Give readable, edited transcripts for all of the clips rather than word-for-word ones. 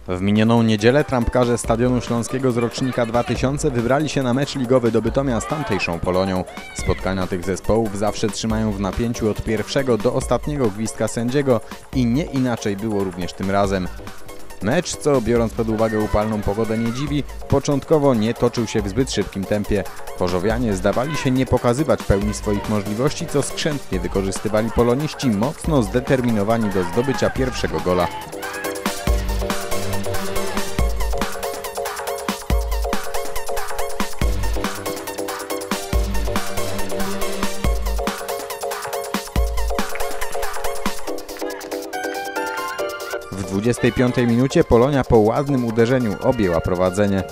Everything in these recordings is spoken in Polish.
W minioną niedzielę trampkarze Stadionu Śląskiego z rocznika 2000 wybrali się na mecz ligowy do Bytomia z tamtejszą Polonią. Spotkania tych zespołów zawsze trzymają w napięciu od pierwszego do ostatniego gwizdka sędziego i nie inaczej było również tym razem. Mecz, co biorąc pod uwagę upalną pogodę nie dziwi, początkowo nie toczył się w zbyt szybkim tempie. Chorzowianie zdawali się nie pokazywać pełni swoich możliwości, co skrzętnie wykorzystywali poloniści mocno zdeterminowani do zdobycia pierwszego gola. W 25 minucie Polonia po ładnym uderzeniu objęła prowadzenie.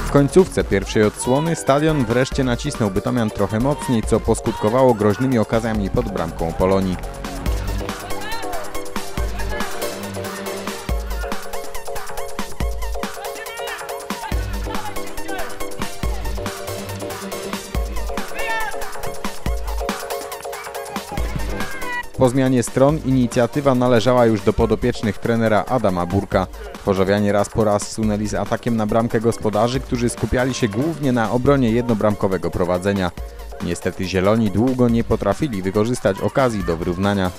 W końcówce pierwszej odsłony Stadion wreszcie nacisnął Bytomian trochę mocniej, co poskutkowało groźnymi okazjami pod bramką Polonii. Po zmianie stron inicjatywa należała już do podopiecznych trenera Adama Burka. Chorzowianie raz po raz sunęli z atakiem na bramkę gospodarzy, którzy skupiali się głównie na obronie jednobramkowego prowadzenia. Niestety zieloni długo nie potrafili wykorzystać okazji do wyrównania.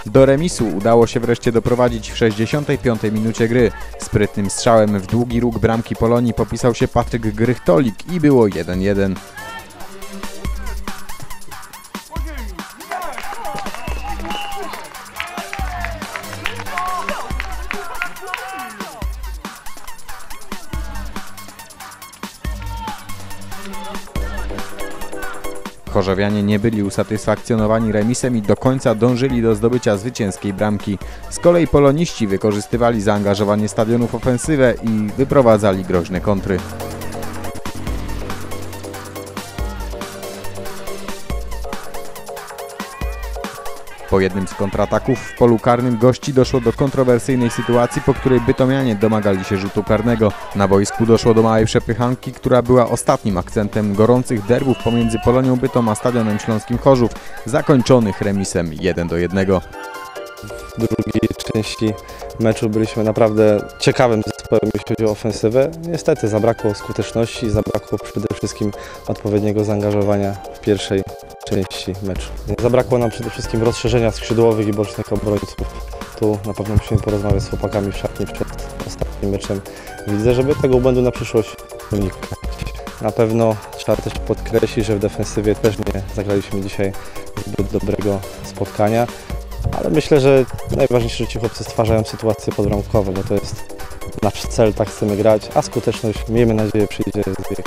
Do remisu udało się wreszcie doprowadzić w 65 minucie gry. Sprytnym strzałem w długi róg bramki Polonii popisał się Patryk Grychtolik i było 1-1. Chorzowianie nie byli usatysfakcjonowani remisem i do końca dążyli do zdobycia zwycięskiej bramki. Z kolei poloniści wykorzystywali zaangażowanie Stadionu w ofensywę i wyprowadzali groźne kontry. Po jednym z kontrataków w polu karnym gości doszło do kontrowersyjnej sytuacji, po której bytomianie domagali się rzutu karnego. Na boisku doszło do małej przepychanki, która była ostatnim akcentem gorących derbów pomiędzy Polonią Bytom a Stadionem Śląskim Chorzów, zakończonych remisem 1-1. W drugiej części meczu byliśmy naprawdę ciekawym zespołem, jeśli chodzi o ofensywę. Niestety zabrakło skuteczności, zabrakło przede wszystkim odpowiedniego zaangażowania w pierwszej części meczu. Zabrakło nam przede wszystkim rozszerzenia skrzydłowych i bocznych obrońców. Tu na pewno musimy porozmawiać z chłopakami w szatni przed ostatnim meczem. Widzę, żeby tego błędu na przyszłość unikać. Na pewno trzeba też podkreślić, że w defensywie też nie zagraliśmy dzisiaj zbyt dobrego spotkania. Ale myślę, że najważniejsze, że ci chłopcy stwarzają sytuacje podbramkowe, bo to jest nasz cel, tak chcemy grać, a skuteczność, miejmy nadzieję, przyjdzie z wiekiem.